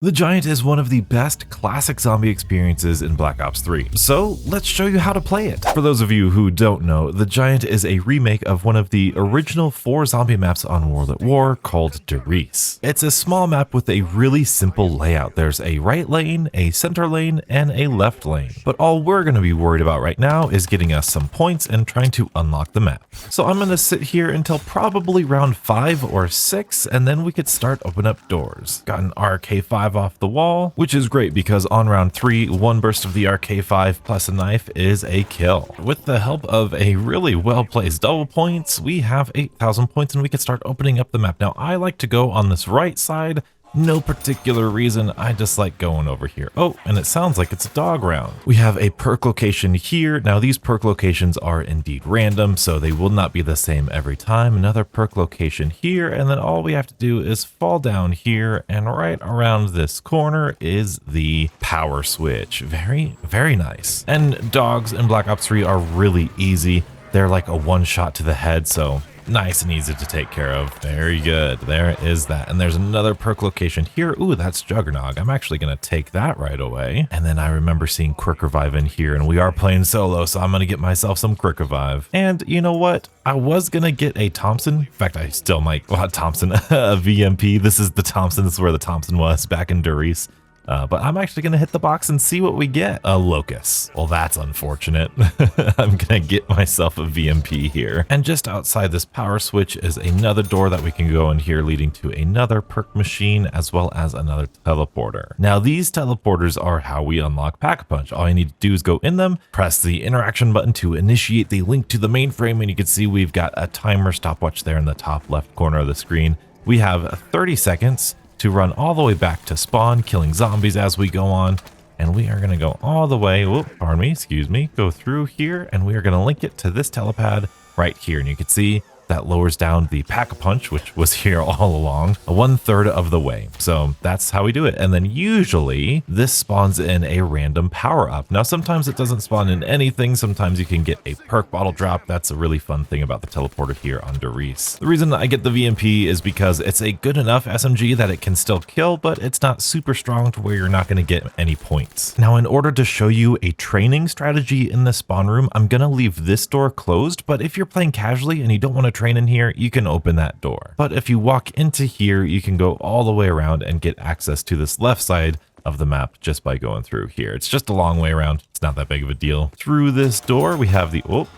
The Giant is one of the best classic zombie experiences in Black Ops 3, so let's show you how to play it. For those of you who don't know, The Giant is a remake of one of the original 4 zombie maps on World at War called Der Riese. It's a small map with a really simple layout. There's a right lane, a center lane, and a left lane. But all we're going to be worried about right now is getting us some points and trying to unlock the map. So I'm going to sit here until probably round 5 or 6, and then we could start opening up doors. Got an RK5 off the wall, which is great because on round 3, one burst of the RK5 plus a knife is a kill. With the help of a really well-placed double points, we have 8,000 points and we can start opening up the map. Now, I like to go on this right side. No particular reason, I just like going over here. Oh, and it sounds like it's a dog round. We have a perk location here. Now these perk locations are indeed random, so they will not be the same every time. Another perk location here, and then all we have to do is fall down here, and right around this corner is the power switch. Very, very nice. And dogs in Black Ops 3 are really easy. They're like a one shot to the head, so nice and easy to take care of. Very good. There is that. And there's another perk location here. Ooh, that's Juggernog. I'm actually going to take that right away. And then I remember seeing Quick Revive in here, and we are playing solo, so I'm going to get myself some Quick Revive. And you know what? I was going to get a Thompson. In fact, I still might. Well, Thompson, a VMP. This is the Thompson. This is where the Thompson was back in Der Riese. But I'm actually going to hit the box and see what we get. A Locust. Well, that's unfortunate. I'm going to get myself a VMP here. And just outside this power switch is another door that we can go in here, leading to another perk machine as well as another teleporter. Now, these teleporters are how we unlock Pack-a-Punch. All you need to do is go in them, press the interaction button to initiate the link to the mainframe, and you can see we've got a timer stopwatch there in the top left corner of the screen. We have 30 seconds to run all the way back to spawn, killing zombies as we go on. And we are going to go all the way, go through here, and we are going to link it to this telepad right here. And you can see that lowers down the Pack-a-Punch, which was here all along, 1/3 of the way. So that's how we do it. And then usually this spawns in a random power up. Now, sometimes it doesn't spawn in anything. Sometimes you can get a perk bottle drop. That's a really fun thing about the teleporter here on Der Riese. The reason I get the VMP is because it's a good enough SMG that it can still kill, but it's not super strong to where you're not going to get any points. Now, in order to show you a training strategy in the spawn room, I'm going to leave this door closed, but if you're playing casually and you don't want to train in here, you can open that door. But if you walk into here, you can go all the way around and get access to this left side of the map just by going through here. It's just a long way around. It's not that big of a deal. Through this door, we have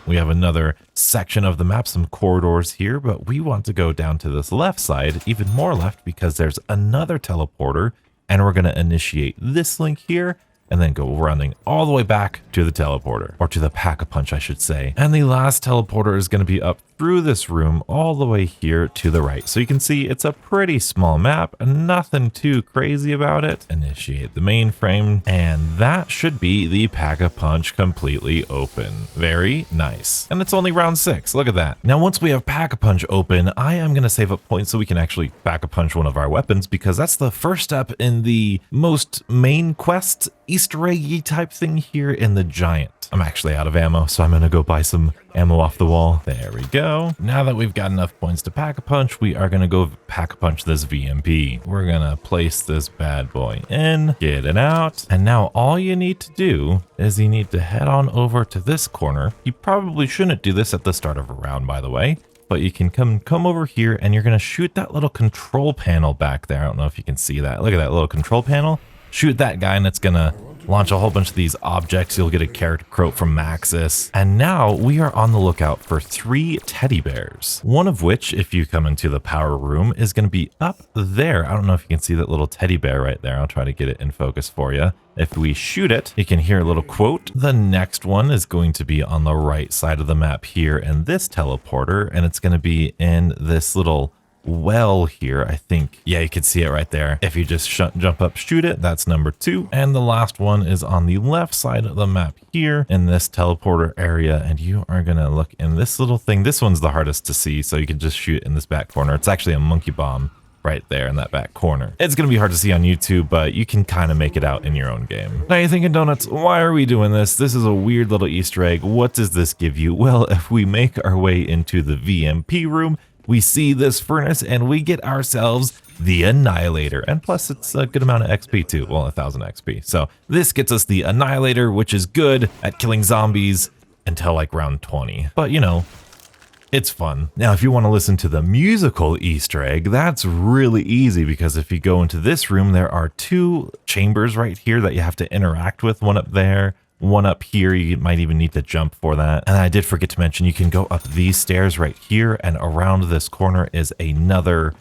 another section of the map, some corridors here, but we want to go down to this left side, even more left, because there's another teleporter, and we're going to initiate this link here and then go running all the way back to the teleporter, or to the Pack-a-Punch, I should say. And the last teleporter is going to be up through this room all the way here to the right. So you can see it's a pretty small map, nothing too crazy about it. Initiate the mainframe, and that should be the Pack-a-Punch completely open. Very nice. And it's only round 6. Look at that. Now, once we have Pack-a-Punch open, I am going to save up points so we can actually Pack-a-Punch one of our weapons, because that's the first step in the most main quest Easter egg-y type thing here in the Giant. I'm actually out of ammo, so I'm going to go buy some ammo off the wall. There we go. Now that we've got enough points to Pack-a-Punch, we are going to go Pack-a-Punch this VMP. We're going to place this bad boy in, get it out, and now all you need to do is you need to head on over to this corner. You probably shouldn't do this at the start of a round, by the way, but you can come over here, and you're going to shoot that little control panel back there. I don't know if you can see that. Look at that little control panel. Shoot that guy, and it's going to launch a whole bunch of these objects. You'll get a character quote from Maxis. And now we are on the lookout for 3 teddy bears. One of which, if you come into the power room, is going to be up there. I don't know if you can see that little teddy bear right there. I'll try to get it in focus for you. If we shoot it, you can hear a little quote. The next one is going to be on the right side of the map here in this teleporter, and it's going to be in this little well here, I think. Yeah, you can see it right there. If you just jump up, shoot it, that's number 2. And the last one is on the left side of the map here in this teleporter area, and you are gonna look in this little thing. This one's the hardest to see, so you can just shoot in this back corner. It's actually a monkey bomb right there in that back corner. It's gonna be hard to see on YouTube, but you can kind of make it out in your own game. Now you're thinking, Donuts, why are we doing this? This is a weird little Easter egg. What does this give you? Well, if we make our way into the VMP room, we see this furnace and we get ourselves the Annihilator, and plus it's a good amount of XP too, well 1000 XP. So this gets us the Annihilator, which is good at killing zombies until like round 20, but you know, it's fun. Now, if you want to listen to the musical Easter egg, that's really easy because if you go into this room, there are 2 chambers right here that you have to interact with, one up there, one up here. You might even need to jump for that. And I did forget to mention, you can go up these stairs right here, and around this corner is another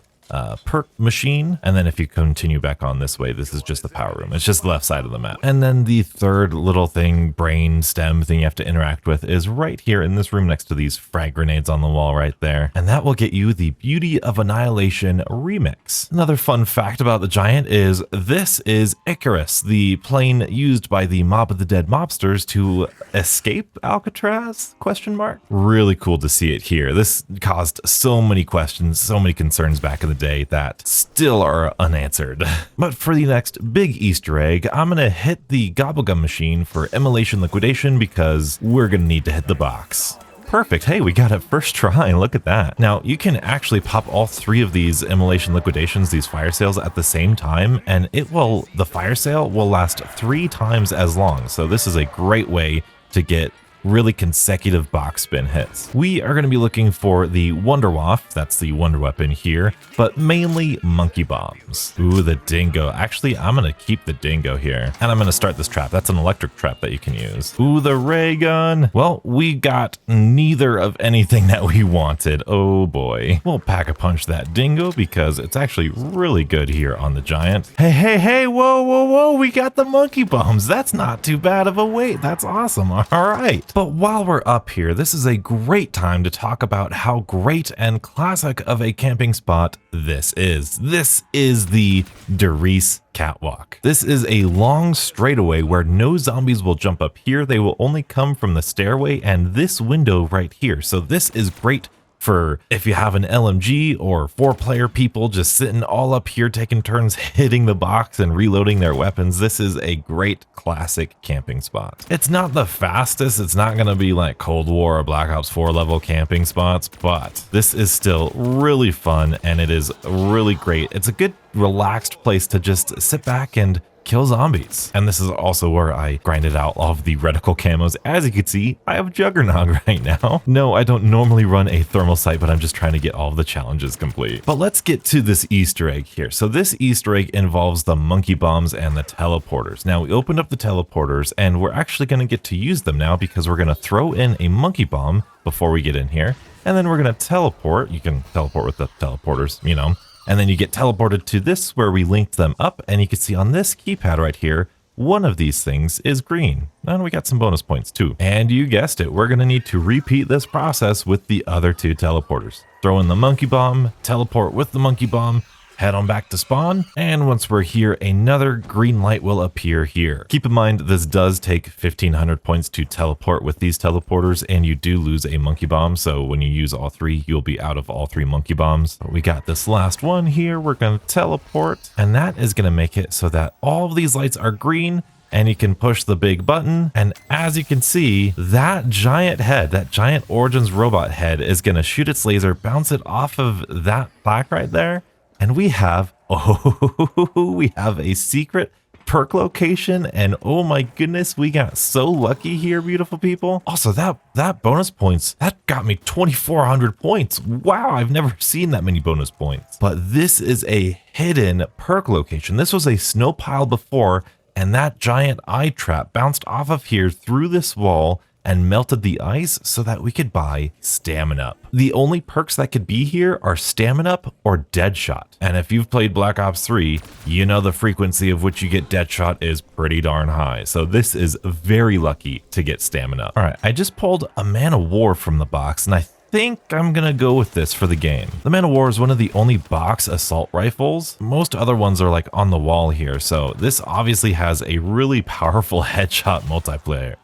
perk machine. And then if you continue back on this way, this is just the power room. It's just the left side of the map. And then the third little thing, brain stem thing you have to interact with is right here in this room next to these frag grenades on the wall right there. And that will get you the Beauty of Annihilation remix. Another fun fact about the giant is this is Icarus, the plane used by the Mob of the Dead mobsters to escape Alcatraz? Question mark. Really cool to see it here. This caused so many questions, so many concerns back in the day that still are unanswered. But for the next big Easter egg, I'm gonna hit the Gobblegum machine for immolation liquidation because we're gonna need to hit the box. Perfect. Hey, we got it first try. Look at that. Now, you can actually pop all 3 of these immolation liquidations, these fire sales, at the same time, and the fire sale will last 3 times as long. So this is a great way to get really consecutive box spin hits. We are going to be looking for the Wonder Waft, that's the wonder weapon here, but mainly monkey bombs. Ooh, the dingo. Actually, I'm going to keep the dingo here, and I'm going to start this trap. That's an electric trap that you can use. Ooh, the ray gun. Well, we got neither of anything that we wanted. Oh boy. We'll pack-a-punch that dingo because it's actually really good here on the giant. Hey, whoa, we got the monkey bombs. That's not too bad of a wait. That's awesome. All right. But while we're up here, this is a great time to talk about how great and classic of a camping spot this is. This is the Derice Catwalk. This is a long straightaway where no zombies will jump up here. They will only come from the stairway and this window right here. So this is great for if you have an LMG or 4-player people just sitting all up here taking turns hitting the box and reloading their weapons. This is a great classic camping spot. It's not the fastest, it's not going to be like Cold War or Black Ops 4 level camping spots, but this is still really fun and it is really great. It's a good relaxed place to just sit back and kill zombies. And this is also where I grinded out all of the reticle camos. As you can see, I have Juggernog right now. No, I don't normally run a thermal sight, but I'm just trying to get all of the challenges complete. But let's get to this Easter egg here. So this Easter egg involves the monkey bombs and the teleporters. Now we opened up the teleporters and we're actually going to get to use them now because we're going to throw in a monkey bomb before we get in here. And then we're going to teleport. You can teleport with the teleporters, you know. And then you get teleported to this where we linked them up, and you can see on this keypad right here, one of these things is green. And we got some bonus points too. And you guessed it, we're going to need to repeat this process with the other 2 teleporters. Throw in the monkey bomb, teleport with the monkey bomb, head on back to spawn, and once we're here, another green light will appear here. Keep in mind, this does take 1500 points to teleport with these teleporters, and you do lose a monkey bomb, so when you use all 3, you'll be out of all 3 monkey bombs. But we got this last one here, we're gonna teleport, and that is gonna make it so that all of these lights are green, and you can push the big button, and as you can see, that giant head, that giant Origins robot head is gonna shoot its laser, bounce it off of that plaque right there, and we have a secret perk location, and oh my goodness, we got so lucky here, beautiful people. Also, that bonus points, that got me 2,400 points. Wow, I've never seen that many bonus points. But this is a hidden perk location. This was a snow pile before, and that giant eye trap bounced off of here through this wall and melted the ice so that we could buy Stamina Up. The only perks that could be here are Stamina Up or Deadshot. And if you've played Black Ops 3, you know the frequency of which you get Deadshot is pretty darn high. So this is very lucky to get Stamina Up. All right, I just pulled a Man of War from the box, and I think I'm gonna go with this for the game. The Man of War is one of the only box assault rifles. Most other ones are like on the wall here, so this obviously has a really powerful headshot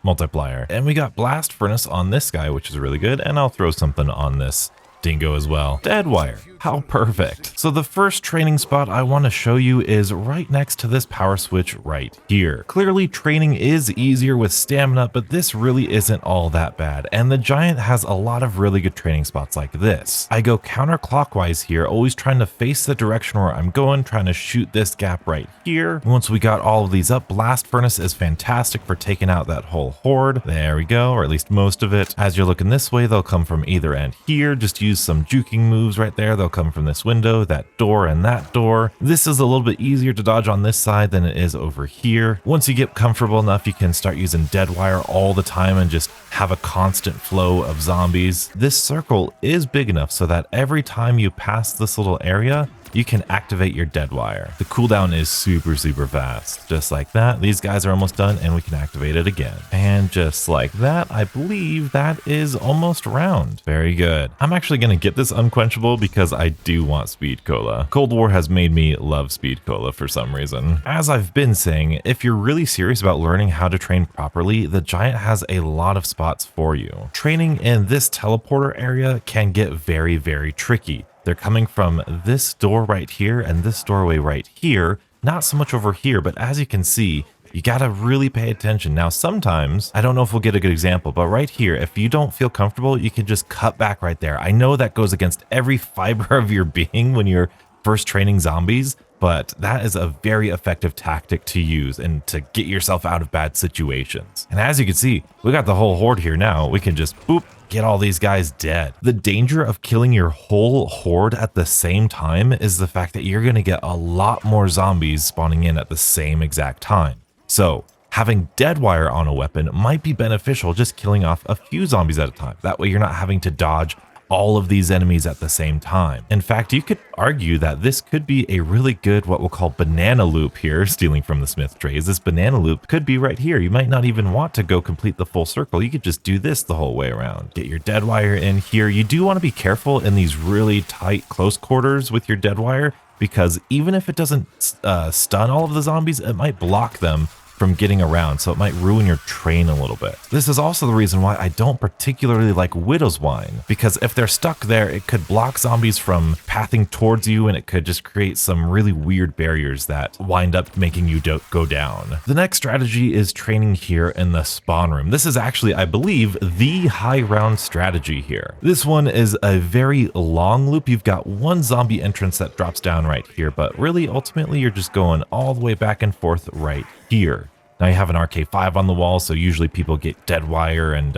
multiplier. And we got Blast Furnace on this guy, which is really good, and I'll throw something on this dingo as well. Dead Wire. How perfect. So the first training spot I want to show you is right next to this power switch right here. Clearly training is easier with stamina, but this really isn't all that bad, and the giant has a lot of really good training spots like this. I go counterclockwise here, always trying to face the direction where I'm going, trying to shoot this gap right here. Once we got all of these up, blast furnace is fantastic for taking out that whole horde. There we go, or at least most of it. As you're looking this way, they'll come from either end here. Just use some juking moves right there. They'll come from this window, that door, and that door. This is a little bit easier to dodge on this side than it is over here. Once you get comfortable enough, you can start using dead wire all the time and just have a constant flow of zombies. This circle is big enough so that every time you pass this little area, you can activate your dead wire. The cooldown is super fast. Just like that, these guys are almost done and we can activate it again. And just like that, I believe that is almost round. Very good. I'm actually going to get this unquenchable because I do want speed cola. Cold War has made me love speed cola for some reason. As I've been saying, if you're really serious about learning how to train properly, the giant has a lot of spots for you. Training in this teleporter area can get very tricky. They're coming from this door right here and this doorway right here, not so much over here, but as you can see, you gotta really pay attention. Now, sometimes, I don't know if we'll get a good example, but right here, if you don't feel comfortable, you can just cut back right there. I know that goes against every fiber of your being when you're first training zombies, but that is a very effective tactic to use and to get yourself out of bad situations. And as you can see, we got the whole horde here now. We can just boop, get all these guys dead. The danger of killing your whole horde at the same time is the fact that you're going to get a lot more zombies spawning in at the same exact time. So having dead wire on a weapon might be beneficial, just killing off a few zombies at a time. That way you're not having to dodge all of these enemies at the same time. In fact, you could argue that this could be a really good, what we'll call banana loop here, stealing from the Smith trays. This banana loop could be right here. You might not even want to go complete the full circle. You could just do this the whole way around. Get your dead wire in here. You do want to be careful in these really tight close quarters with your dead wire, because even if it doesn't stun all of the zombies, it might block them from getting around, so it might ruin your train a little bit. This is also the reason why I don't particularly like Widow's Wine, because if they're stuck there, it could block zombies from pathing towards you, and it could just create some really weird barriers that wind up making you go down. The next strategy is training here in the spawn room. This is actually, I believe, the high round strategy here. This one is a very long loop. You've got one zombie entrance that drops down right here, but really ultimately you're just going all the way back and forth right here. Now you have an RK5 on the wall, so usually people get dead wire, and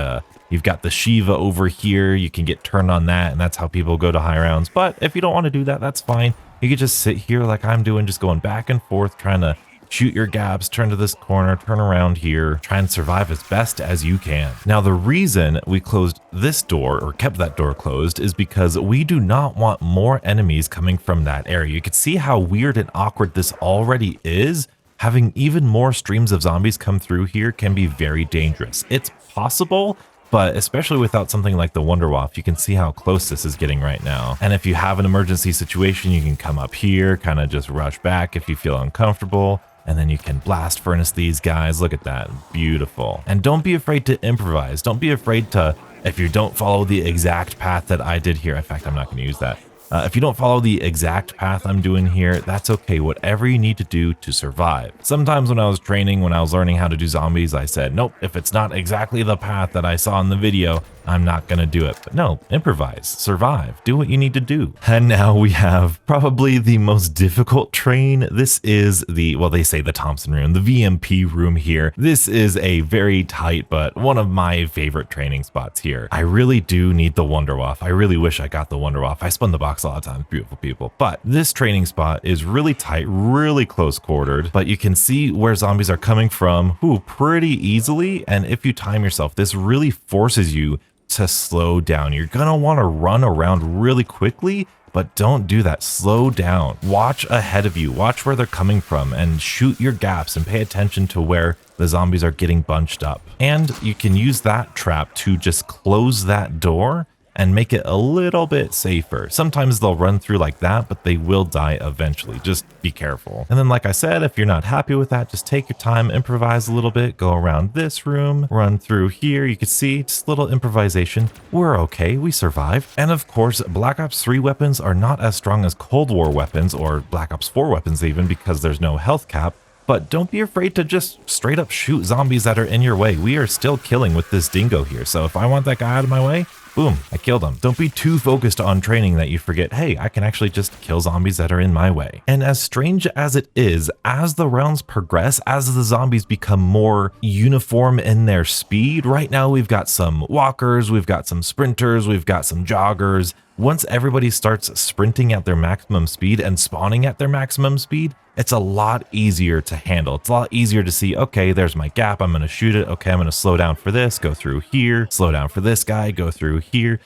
you've got the Shiva over here. You can get turned on that, and that's how people go to high rounds. But if you don't want to do that, that's fine. You could just sit here like I'm doing, just going back and forth, trying to shoot your gaps, turn to this corner, turn around here, try and survive as best as you can. Now, the reason we closed this door, or kept that door closed, is because we do not want more enemies coming from that area. You can see how weird and awkward this already is. Having even more streams of zombies come through here can be very dangerous. It's possible, but especially without something like the Wonderwaff, you can see how close this is getting right now. And if you have an emergency situation, you can come up here, kind of just rush back if you feel uncomfortable, and then you can blast furnace these guys. Look at that, beautiful. And don't be afraid to improvise. Don't be afraid to, if you don't follow the exact path that I did here, in fact, I'm not going to use that. If you don't follow the exact path I'm doing here, that's okay. Whatever you need to do to survive. Sometimes when I was training, when I was learning how to do zombies, I said, nope, if it's not exactly the path that I saw in the video, I'm not going to do it. But no, improvise, survive, do what you need to do. And now we have probably the most difficult train. This is the, well, they say the Thompson room, the VMP room here. This is a very tight, but one of my favorite training spots here. I really do need the Wonderwaff. I really wish I got the Wonderwaff. I spun the box a lot of times, beautiful people. But this training spot is really tight, really close quartered, but you can see where zombies are coming from, pretty easily. And if you time yourself, this really forces you to slow down. You're gonna want to run around really quickly, but don't do that. Slow down. Watch ahead of you. Watch where they're coming from and shoot your gaps and pay attention to where the zombies are getting bunched up. And you can use that trap to just close that door and make it a little bit safer. Sometimes they'll run through like that, but they will die eventually. Just be careful. And then, like I said, if you're not happy with that, just take your time, improvise a little bit, go around this room, run through here. You can see just a little improvisation. We're okay. We survived. And of course, Black Ops 3 weapons are not as strong as Cold War weapons or Black Ops 4 weapons even, because there's no health cap. But don't be afraid to just straight up shoot zombies that are in your way. We are still killing with this dingo here. So if I want that guy out of my way, boom, I killed him. Don't be too focused on training that you forget, hey, I can actually just kill zombies that are in my way. And as strange as it is, as the rounds progress, as the zombies become more uniform in their speed, right now we've got some walkers, we've got some sprinters, we've got some joggers. Once everybody starts sprinting at their maximum speed and spawning at their maximum speed, it's a lot easier to handle. It's a lot easier to see, okay, there's my gap, I'm gonna shoot it. Okay, I'm gonna slow down for this, go through here, slow down for this guy, go through here.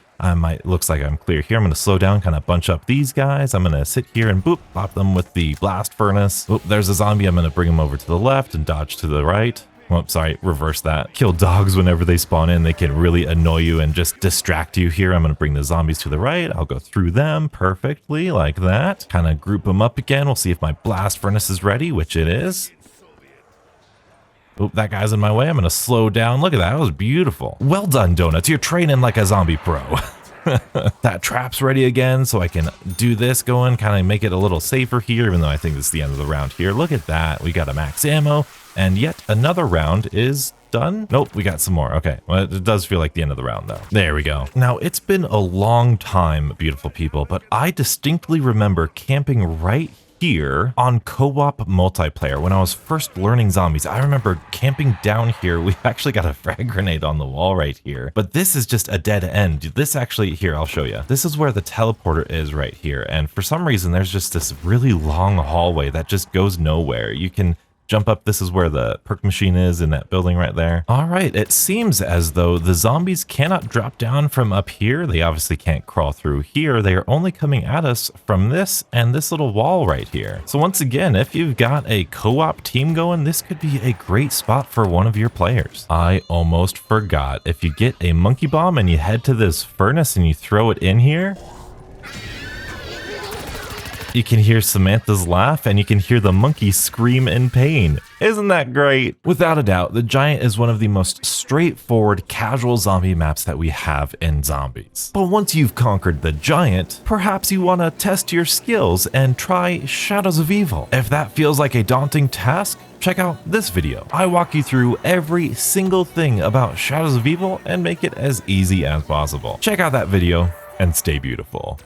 Looks like I'm clear here. I'm gonna slow down, kind of bunch up these guys. I'm gonna sit here and boop, pop them with the blast furnace. Oop, there's a zombie. I'm gonna bring him over to the left and dodge to the right. Oh, sorry, reverse that. Kill dogs whenever they spawn in. They can really annoy you and just distract you here. I'm going to bring the zombies to the right. I'll go through them perfectly like that. Kind of group them up again. We'll see if my blast furnace is ready, which it is. Oh, that guy's in my way. I'm going to slow down. Look at that. That was beautiful. Well done, Donuts. You're training like a zombie pro. That trap's ready again, so I can do this going, kind of make it a little safer here, even though I think this is the end of the round here. Look at that. We got a max ammo, and yet another round is done. Nope, we got some more. Okay, well, it does feel like the end of the round, though. There we go. Now, it's been a long time, beautiful people, but I distinctly remember camping right here on co-op multiplayer when I was first learning zombies. I remember camping down here. We actually got a frag grenade on the wall right here, but this is just a dead end. This actually, here, I'll show you. This is where the teleporter is right here. And for some reason, there's just this really long hallway that just goes nowhere. You can jump up. This is where the perk machine is in that building right there. All right, it seems as though the zombies cannot drop down from up here. They obviously can't crawl through here. They are only coming at us from this and this little wall right here. So once again, if you've got a co-op team going, this could be a great spot for one of your players. I almost forgot. If you get a monkey bomb and you head to this furnace and you throw it in here, you can hear Samantha's laugh and you can hear the monkey scream in pain. Isn't that great? Without a doubt, the Giant is one of the most straightforward casual zombie maps that we have in zombies. But once you've conquered the Giant, perhaps you want to test your skills and try Shadows of Evil. If that feels like a daunting task, check out this video. I walk you through every single thing about Shadows of Evil and make it as easy as possible. Check out that video and stay beautiful.